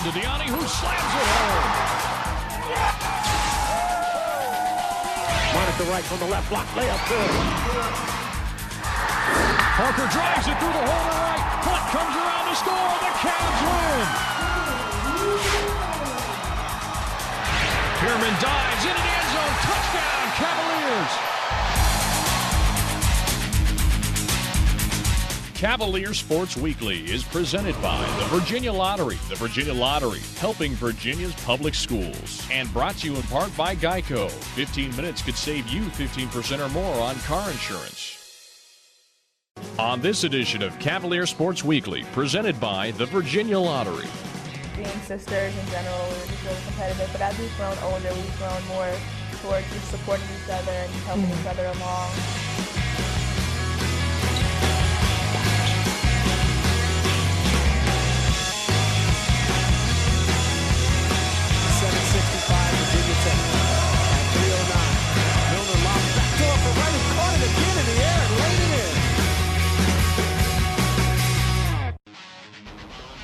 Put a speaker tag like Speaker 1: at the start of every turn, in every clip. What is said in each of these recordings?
Speaker 1: to Diani, who slams it home.
Speaker 2: Monica right from the left block, layup good.
Speaker 1: Parker drives it through the hole to right. Hunt comes around to score. The Cavs win. Pierman dives into the end zone. Touchdown, Cavaliers. Cavalier Sports Weekly is presented by the Virginia Lottery. The Virginia Lottery, helping Virginia's public schools. And brought to you in part by Geico. 15 minutes could save you 15% or more on car insurance. On this edition of Cavalier Sports Weekly, presented by the Virginia Lottery.
Speaker 3: Being sisters in general, we were just really competitive. But as we've grown older, we've grown more towards just supporting each other and helping each other along.
Speaker 2: 765 Virginia Tech at 309. Milner lobs back door for right. He caught it again in the air and laid it in.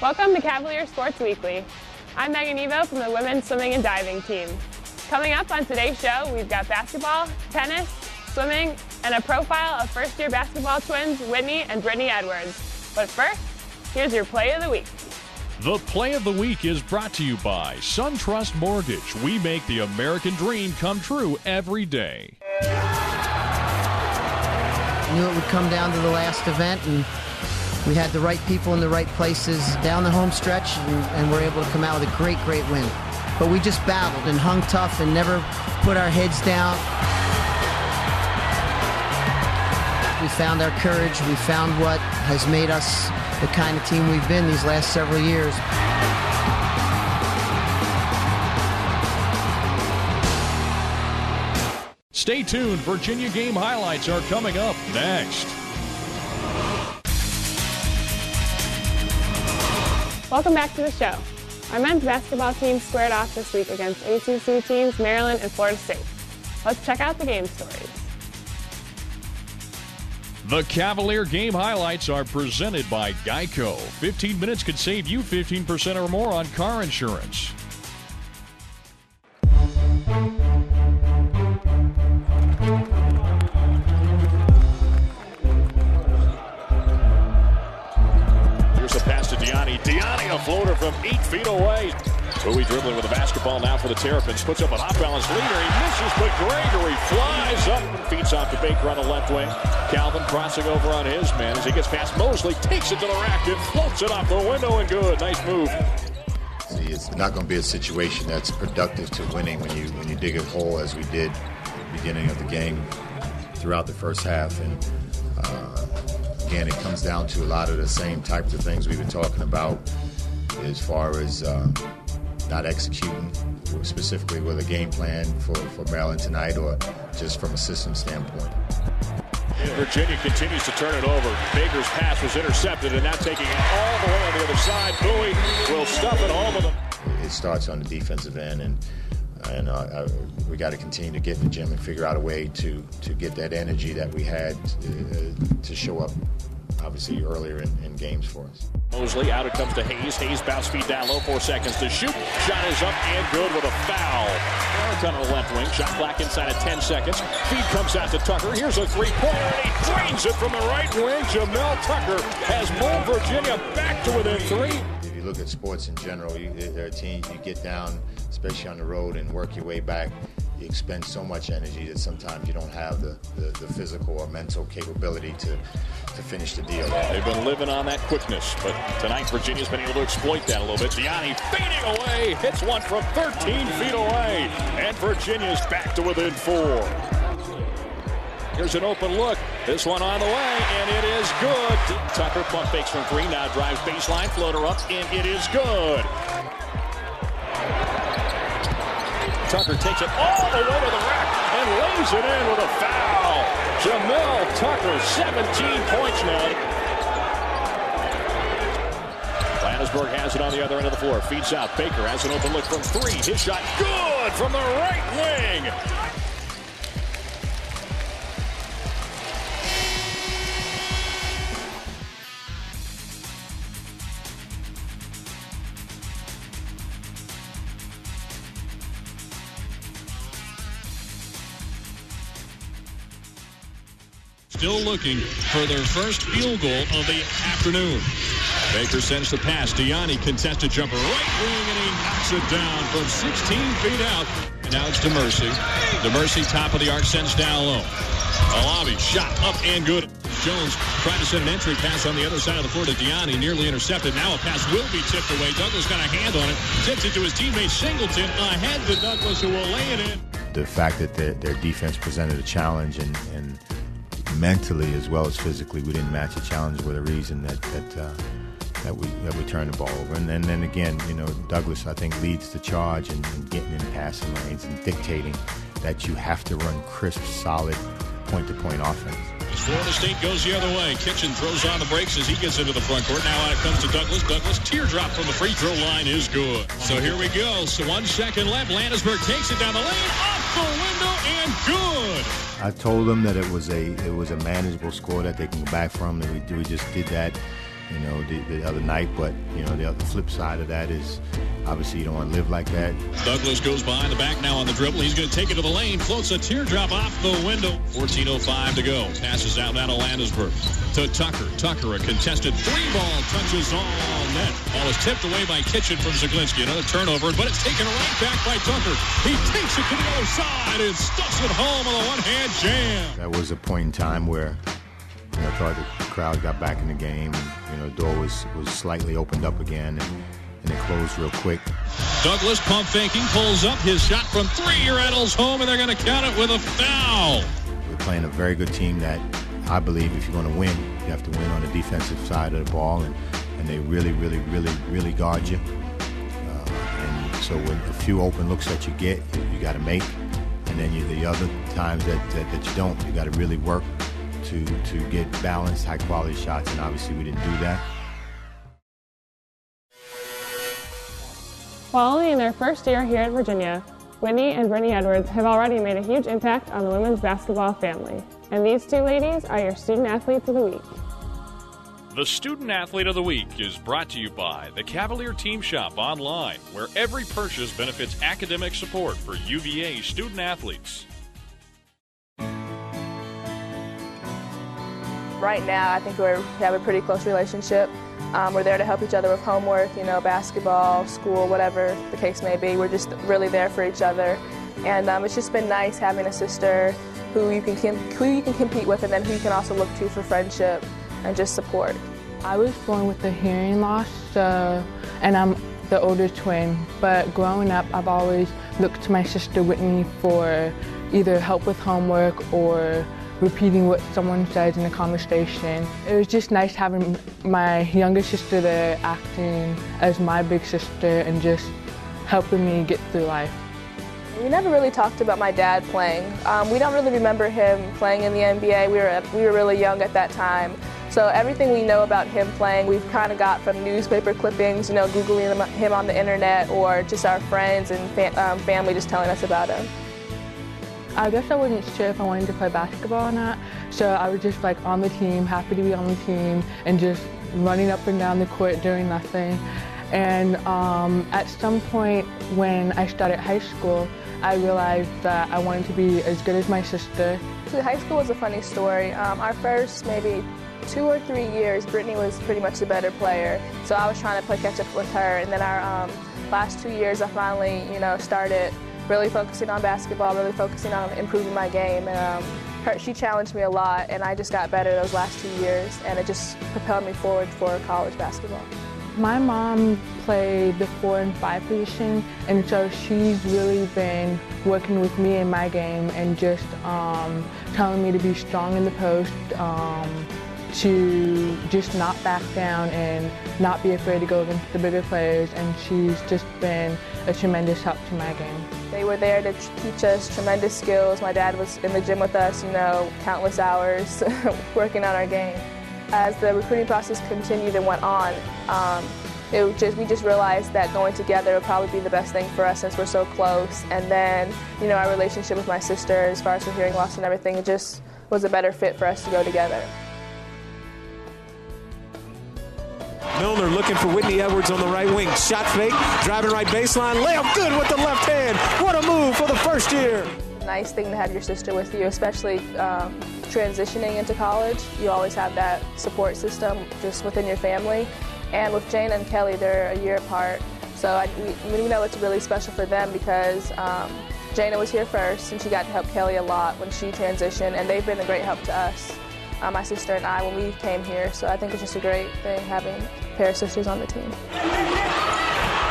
Speaker 3: Welcome to Cavalier Sports Weekly. I'm Megan Evo from the women's swimming and diving team. Coming up on today's show, we've got basketball, tennis, swimming, and a profile of first-year basketball twins Whitney and Brittany Edwards. But first, here's your play of the week.
Speaker 1: The Play of the Week is brought to you by SunTrust Mortgage. We make the American dream come true every day.
Speaker 4: I knew it would come down to the last event, and we had the right people in the right places down the home stretch, and were able to come out with a great win. But we just battled and hung tough and never put our heads down. We found our courage. We found what has made us the kind of team we've been these last several years.
Speaker 1: Stay tuned. Virginia game highlights are coming up next.
Speaker 3: Welcome back to the show. Our men's basketball team squared off this week against ACC teams Maryland and Florida State. Let's check out the game stories.
Speaker 1: The Cavalier game highlights are presented by Geico. 15 minutes could save you 15% or more on car insurance. Here's a pass to Diani. Diani, a floater from 8 feet away. Bowie dribbling with the basketball now for the Terrapins. Puts up an off-balance leader. He misses, but Gregory flies up and feeds off to Baker on the left wing. Calvin crossing over on his man as he gets past Mosley. Takes it to the rack and floats it off the window and good. Nice move.
Speaker 5: See, it's not going to be a situation that's productive to winning when you dig a hole as we did at the beginning of the game throughout the first half. And again, it comes down to a lot of the same types of things we've been talking about as far as not executing specifically with a game plan for Maryland tonight or just from a system standpoint.
Speaker 1: Virginia continues to turn it over. Baker's pass was intercepted, and now taking it all the way on the other side. Bowie will stuff it home with them.
Speaker 5: It starts on the defensive end, and we got to continue to get in the gym and figure out a way to get that energy that we had to show up, obviously, earlier in games for us.
Speaker 1: Mosley, out it comes to Hayes. Hayes bounce feet down low, 4 seconds to shoot. Shot is up and good with a foul. Eric on the left wing, shot clock inside of 10 seconds. Feed comes out to Tucker. Here's a three-pointer, and he drains it from the right wing. Jamel Tucker has moved Virginia back to within 3.
Speaker 5: If you look at sports in general, they're a team, you get down, especially on the road, and work your way back. You expend so much energy that sometimes you don't have the physical or mental capability to finish the deal.
Speaker 1: They've been living on that quickness, but tonight Virginia's been able to exploit that a little bit. Diani fading away, hits one from 13 feet away, and Virginia's back to within 4. Here's an open look. This one on the way, and it is good. Tucker pump fakes from 3, now drives baseline, floater up, and it is good. Tucker takes it all the way to the rack and lays it in with a foul. Jamel Tucker, 17 points now. Johannesburg has it on the other end of the floor. Feeds out. Baker has an open look from 3. His shot good from the right wing. still looking for their first field goal of the afternoon. Baker sends the pass. Diani contested jumper right wing, and he knocks it down from 16 feet out. And now it's DeMercy. DeMercy, top of the arc, sends down low. Alabi, shot up and good. Jones tried to send an entry pass on the other side of the floor to Diani, nearly intercepted. Now a pass will be tipped away. Douglas got a hand on it, tips it to his teammate Singleton, ahead to Douglas, who will lay it in.
Speaker 5: The fact that their defense presented a challenge, and mentally as well as physically, we didn't match a challenge with a reason that we turned the ball over. And then again, Douglas, I think, leads the charge in getting in passing lanes and dictating that you have to run crisp, solid, point-to-point offense.
Speaker 1: Florida State goes the other way. Kitchen throws on the brakes as he gets into the front court. Now out it comes to Douglas. Douglas, teardrop from the free throw line is good. So here we go. So 1 second left. Landisburg takes it down the lane, off the window, and good.
Speaker 5: I told them that it was a manageable score that they can go back from. And we just did that, the other night. But the other flip side of that is obviously you don't want to live like that.
Speaker 1: Douglas goes behind the back now on the dribble. He's going to take it to the lane. Floats a teardrop off the window. 14:05 to go. Passes out now to Landisburg. To Tucker. Tucker, a contested 3-ball, touches all net. Ball is tipped away by Kitchen from Zaglinski. Another turnover, but it's taken right back by Tucker. He takes it to the other side and stuffs it home with a one-hand jam.
Speaker 5: That was a point in time where I thought the crowd got back in the game, and the door was slightly opened up again, and it closed real quick.
Speaker 1: Douglas pump faking, pulls up his shot from 3. Rattles home, and they're going to count it with a foul.
Speaker 5: We're playing a very good team that I believe if you're going to win, you have to win on the defensive side of the ball, and they really, really, really, really guard you. And so when a few open looks that you get, you got to make, and then the other times that you don't, you got to really work to get balanced, high-quality shots, and obviously we didn't do that.
Speaker 3: While only in their first year here at Virginia, Whitney and Brittany Edwards have already made a huge impact on the women's basketball family. And these two ladies are your Student Athletes of the Week.
Speaker 1: The Student Athlete of the Week is brought to you by the Cavalier Team Shop online, where every purchase benefits academic support for UVA student athletes.
Speaker 6: Right now, I think we have a pretty close relationship. We're there to help each other with homework, basketball, school, whatever the case may be. We're just really there for each other. And it's just been nice having a sister who you can compete with, and then who you can also look to for friendship and just support.
Speaker 7: I was born with a hearing loss, and I'm the older twin. But growing up, I've always looked to my sister Whitney for either help with homework or repeating what someone says in a conversation. It was just nice having my younger sister there acting as my big sister and just helping me get through life.
Speaker 6: We never really talked about my dad playing. We don't really remember him playing in the NBA. We were really young at that time. So everything we know about him playing, we've kind of got from newspaper clippings, Googling him on the internet, or just our friends and family just telling us about him.
Speaker 7: I guess I wasn't sure if I wanted to play basketball or not, so I was just on the team, happy to be on the team, and just running up and down the court doing nothing. And at some point when I started high school, I realized that I wanted to be as good as my sister.
Speaker 6: So high school was a funny story. Our first maybe 2 or 3 years, Brittany was pretty much the better player, so I was trying to play catch up with her. And then our last 2 years, I finally, started really focusing on basketball, really focusing on improving my game. And she challenged me a lot, and I just got better those last 2 years, and it just propelled me forward for college basketball.
Speaker 7: My mom played the 4 and 5 position, and so she's really been working with me in my game and just telling me to be strong in the post, to just not back down and not be afraid to go against the bigger players, and she's just been a tremendous help to my game.
Speaker 6: They were there to teach us tremendous skills. My dad was in the gym with us, countless hours working on our game. As the recruiting process continued and went on, we just realized that going together would probably be the best thing for us since we're so close. And then, our relationship with my sister, as far as her hearing loss and everything, it just was a better fit for us to go together.
Speaker 2: Milner looking for Whitney Edwards on the right wing. Shot fake, driving right baseline, layup good with the left hand. What a move for the first year.
Speaker 6: Nice thing to have your sister with you, especially transitioning into college, you always have that support system just within your family. And with Jane and Kelly, they're a year apart. So we know it's really special for them because Jana was here first, and she got to help Kelly a lot when she transitioned, and they've been a great help to us, my sister and I, when we came here. So I think it's just a great thing having a pair of sisters on the team.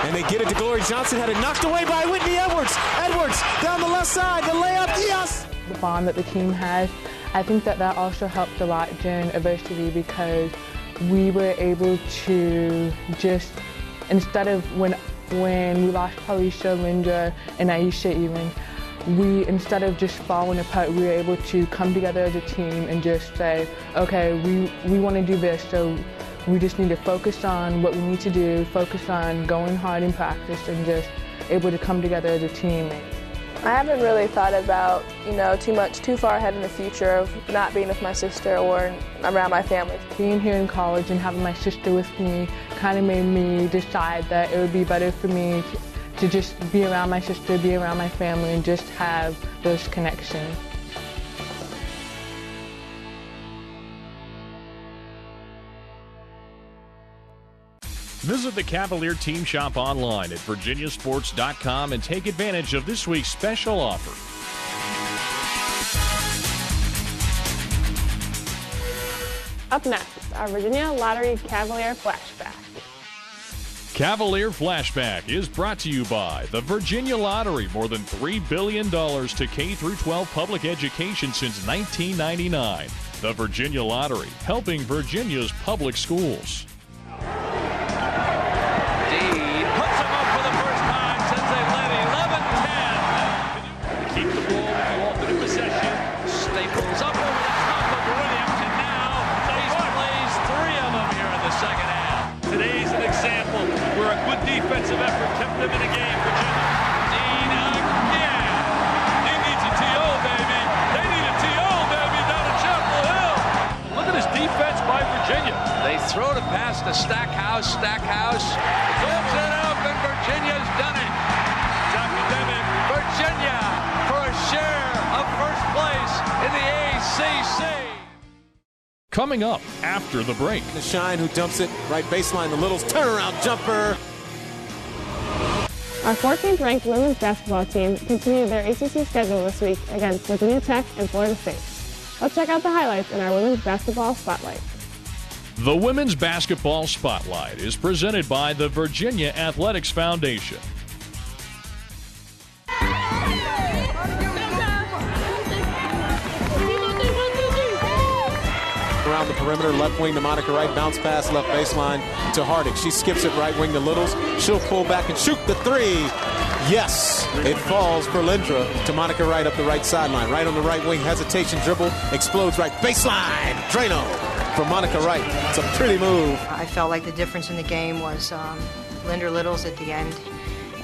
Speaker 2: And they get it to Glory Johnson, had it knocked away by Whitney Edwards. Edwards down the left side, the layup, yes!
Speaker 7: The bond that the team has, I think that also helped a lot during adversity because we were able to just, instead of when we lost Talisha, Linda, and Aisha even, instead of just falling apart, we were able to come together as a team and just say, okay, we want to do this, so we just need to focus on what we need to do, focus on going hard in practice, and just able to come together as a team.
Speaker 6: I haven't really thought about, too far ahead in the future of not being with my sister or around my family.
Speaker 7: Being here in college and having my sister with me kind of made me decide that it would be better for me to just be around my sister, be around my family, and just have those connections.
Speaker 1: Visit the Cavalier Team Shop online at virginiasports.com and take advantage of this week's special offer.
Speaker 3: Up next, our Virginia Lottery Cavalier Flashback.
Speaker 1: Cavalier Flashback is brought to you by the Virginia Lottery. More than $3 billion to K-12 public education since 1999. The Virginia Lottery, helping Virginia's public schools.
Speaker 8: Defensive effort kept them in a game. Virginia. Dean again. He needs a TO, baby. They need a TO, baby, down at Chapel Hill. Look at this defense by Virginia. They throw the pass to Stackhouse. Stackhouse puts it up, and Virginia's done it. It's academic. Virginia for a share of first place in the ACC.
Speaker 1: Coming up after the break.
Speaker 2: The Shine who dumps it right baseline. The Littles turnaround jumper.
Speaker 3: Our 14th ranked women's basketball team continued their ACC schedule this week against Virginia Tech and Florida State. Let's check out the highlights in our women's basketball spotlight.
Speaker 1: The Women's Basketball Spotlight is presented by the Virginia Athletics Foundation.
Speaker 2: Around the perimeter, left wing to Monica Wright, bounce pass left baseline to Hardick. She skips it right wing to Littles. She'll pull back and shoot the three. Yes, it falls for Lindra to Monica Wright up the right sideline. Right on the right wing, hesitation dribble, explodes right baseline. Drano for Monica Wright. It's a pretty move.
Speaker 9: I felt like the difference in the game was Linda Littles at the end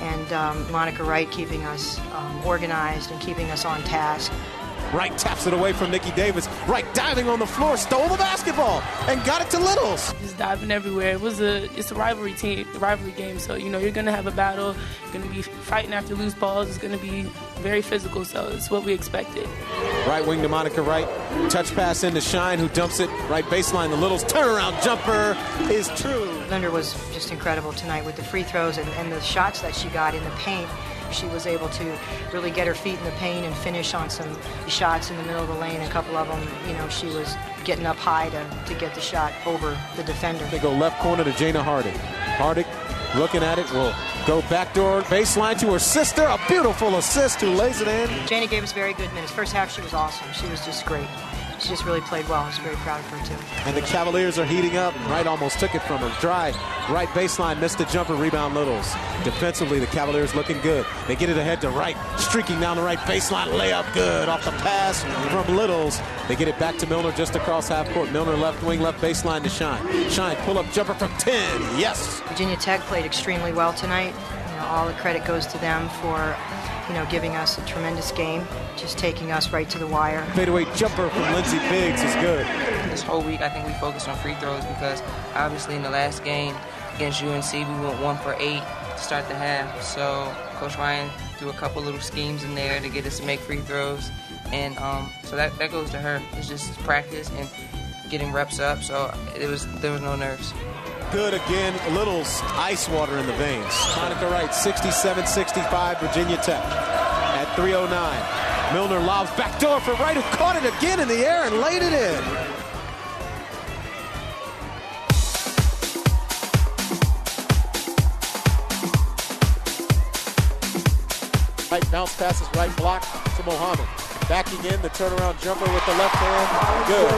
Speaker 9: and Monica Wright keeping us organized and keeping us on task.
Speaker 2: Wright taps it away from Nikki Davis. Wright diving on the floor, stole the basketball, and got it to Littles.
Speaker 10: Just diving everywhere. It's a rivalry game. So you're gonna have a battle. You're gonna be fighting after loose balls. It's gonna be very physical. So it's what we expected.
Speaker 2: Right wing to Monica Wright. Touch pass into Shine, who dumps it right baseline. The Littles turnaround jumper is true.
Speaker 9: Linda was just incredible tonight with the free throws and the shots that she got in the paint. She was able to really get her feet in the paint and finish on some shots in the middle of the lane. A couple of them, she was getting up high to get the shot over the defender.
Speaker 2: They go left corner to Jana Hardick. Hardick looking at it, will go backdoor baseline to her sister. A beautiful assist who lays it in.
Speaker 9: Jana gave us very good minutes. First half she was awesome. She was just great. She just really played well. I was very proud of her, too.
Speaker 2: And the Cavaliers are heating up. Wright almost took it from her. Dry, right baseline, missed the jumper, rebound Littles. Defensively, the Cavaliers looking good. They get it ahead to Wright, streaking down the right baseline, layup good off the pass from Littles. They get it back to Milner just across half court. Milner left wing, left baseline to Shine. Shine, pull-up jumper from 10, yes!
Speaker 9: Virginia Tech played extremely well tonight. All the credit goes to them for giving us a tremendous game, just taking us right to the wire.
Speaker 2: Fadeaway jumper from Lindsey Biggs is good.
Speaker 11: This whole week, I think we focused on free throws because obviously in the last game against UNC, we went 1 for 8 to start the half. So Coach Ryan threw a couple little schemes in there to get us to make free throws. And so that goes to her. It's just practice and getting reps up. So there was no nerves.
Speaker 2: Good again. Little's ice water in the veins. Monica Wright, 67-65, Virginia Tech at 3:09. Milner lobs back door for Wright, who caught it again in the air and laid it in. Right bounce passes, right block to Mohammed. Backing in, the turnaround jumper with the left hand. Good.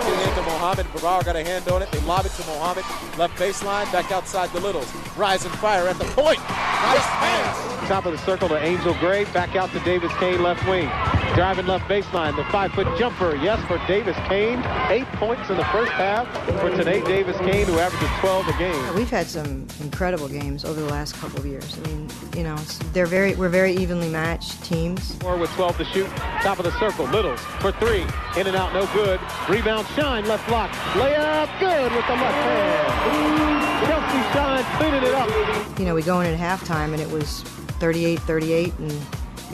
Speaker 2: Getting into Mohammed. Brevard got a hand on it. They lob it to Mohammed. Left baseline, back outside the Littles. Rise and fire at the point. Nice pass. Top of the circle to Angel Gray. Back out to Davis Kane, left wing. Driving left baseline, the 5-foot jumper. Yes, for Davis Kane. 8 points in the first half for today, Davis Kane, who averages 12 a game.
Speaker 9: We've had some incredible games over the last couple of years. I mean, you know, we're very evenly matched teams.
Speaker 2: 4 with 12 to shoot. Top of the circle, Littles for 3. In and out, no good. Rebound, Shine, left block. Layup, good with the left hand. Chelsea Shine cleaning it up.
Speaker 9: You know, we go in at halftime and it was 38-38 and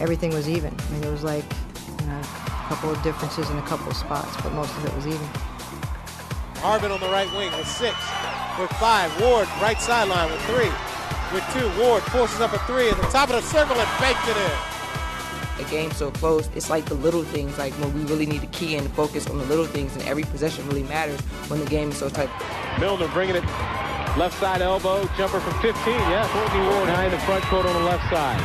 Speaker 9: everything was even. I mean, it was like, you know, a couple of differences in a couple of spots, but most of it was even.
Speaker 2: Harvin on the right wing with 6. With 5, Ward right sideline with 3. With 2, Ward forces up a 3 at the top of the circle and baked it in.
Speaker 11: A game so close, it's like the little things, like when we really need to key in and focus on the little things, and every possession really matters when the game is so tight.
Speaker 2: Milner bringing it left side elbow, jumper from 15. Yes, Courtney Ward high in the front court on the left side.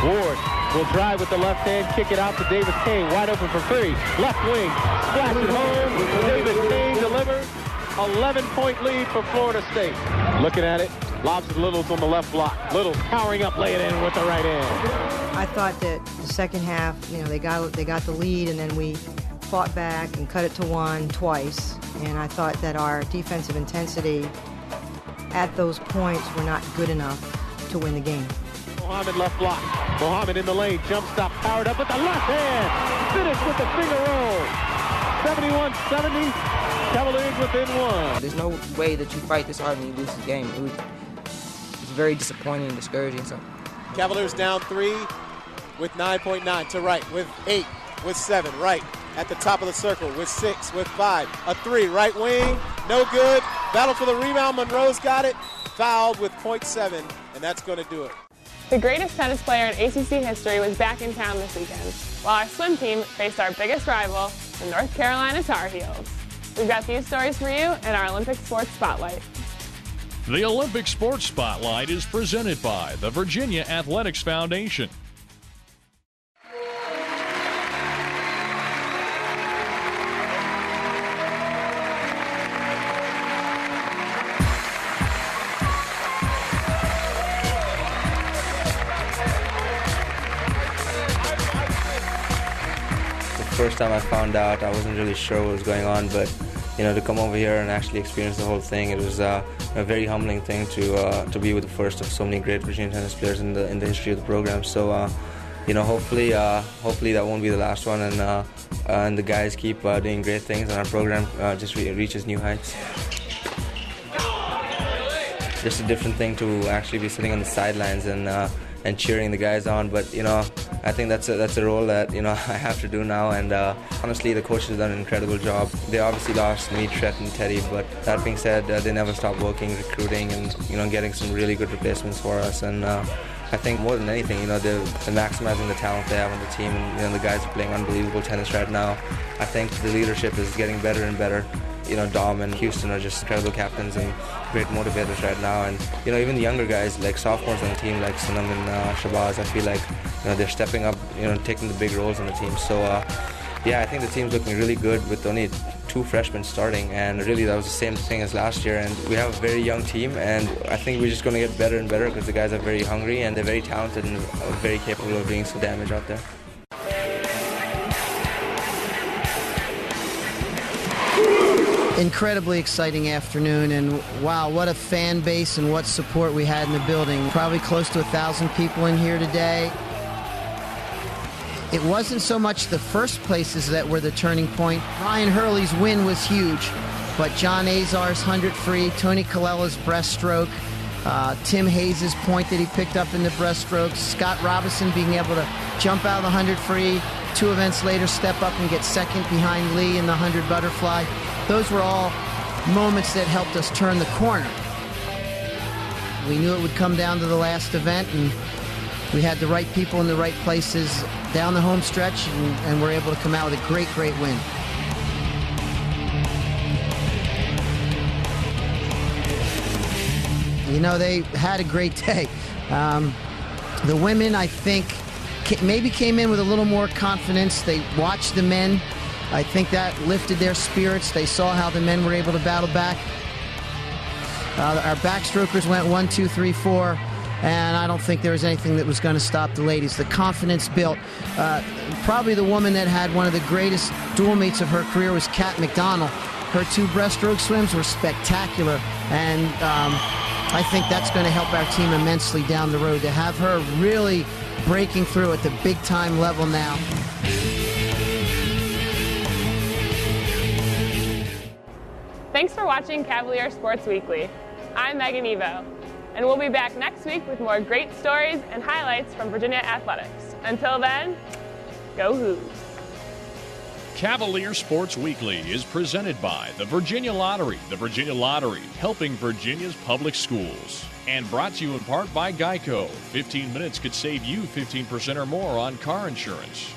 Speaker 2: Ward will drive with the left hand, kick it out to Davis Kane, wide open for 3. Left wing, splash it home. Davis Kane delivers. 11-point lead for Florida State. Looking at it, lobs to Littles on the left block. Littles powering up, lay it in with the right hand.
Speaker 9: I thought that the second half, you know, they got the lead and then we fought back and cut it to 1 twice. And I thought that our defensive intensity at those points were not good enough to win the game.
Speaker 2: Mohammed left block. Mohammed in the lane, jump stop, powered up with the left hand. Finish with the finger roll. 71-70. Cavaliers within 1.
Speaker 11: There's no way that you fight this hard and you lose this game. It's very disappointing and discouraging. So
Speaker 2: Cavaliers down 3 with 9.9 to Wright, with 8, with 7. Wright at the top of the circle with 6, with 5. A 3, right wing, no good. Battle for the rebound. Monroe's got it. Fouled with .7, and that's going to do it.
Speaker 3: The greatest tennis player in ACC history was back in town this weekend, while our swim team faced our biggest rival, the North Carolina Tar Heels. We've got these stories for you in our Olympic Sports Spotlight.
Speaker 1: The Olympic Sports Spotlight is presented by the Virginia Athletics Foundation.
Speaker 12: First time I found out, I wasn't really sure what was going on, but you know, to come over here and actually experience the whole thing, it was a very humbling thing to be with the first of so many great Virginia tennis players in the history of the program. So, you know, hopefully that won't be the last one, and the guys keep doing great things, and our program just reaches new heights. Just a different thing to actually be sitting on the sidelines and cheering the guys on, but you know, I think that's a role that, you know, I have to do now, and honestly the coaches have done an incredible job. They obviously lost me, Tret and Teddy, but that being said, they never stopped working, recruiting, and you know, getting some really good replacements for us. And I think more than anything, you know, they're maximizing the talent they have on the team, and you know, the guys are playing unbelievable tennis right now. I think the leadership is getting better and better. You know, Dom and Houston are just incredible captains and great motivators right now. And, you know, even the younger guys, like sophomores on the team, like Sunam and Shabazz, I feel like, you know, they're stepping up, you know, taking the big roles on the team. So, yeah, I think the team's looking really good with only 2 freshmen starting. And really, that was the same thing as last year. And we have a very young team, and I think we're just going to get better and better because the guys are very hungry and they're very talented and very capable of doing some damage out there.
Speaker 4: Incredibly exciting afternoon, and wow, what a fan base and what support we had in the building. Probably close to 1,000 people in here today. It wasn't so much the first places that were the turning point. Ryan Hurley's win was huge, but John Azar's 100 free, Tony Colella's breaststroke, Tim Hayes' point that he picked up in the breaststroke, Scott Robinson being able to jump out of the 100 free, 2 events later, step up and get second behind Lee in the 100 butterfly. Those were all moments that helped us turn the corner. We knew it would come down to the last event, and we had the right people in the right places down the home stretch, and we're able to come out with a great, great win. You know, they had a great day. The women, I think, maybe came in with a little more confidence. They watched the men. I think that lifted their spirits. They saw how the men were able to battle back. Our backstrokers went 1, 2, 3, 4, and I don't think there was anything that was going to stop the ladies. The confidence built. Probably the woman that had one of the greatest dual meets of her career was Kat McDonald. Her 2 breaststroke swims were spectacular, and I think that's going to help our team immensely down the road to have her really breaking through at the big-time level now.
Speaker 3: Thanks for watching Cavalier Sports Weekly. I'm Megan Evo, and we'll be back next week with more great stories and highlights from Virginia athletics. Until then, go Hoos!
Speaker 1: Cavalier Sports Weekly is presented by the Virginia Lottery. The Virginia Lottery, helping Virginia's public schools. And brought to you in part by Geico. 15 minutes could save you 15% or more on car insurance.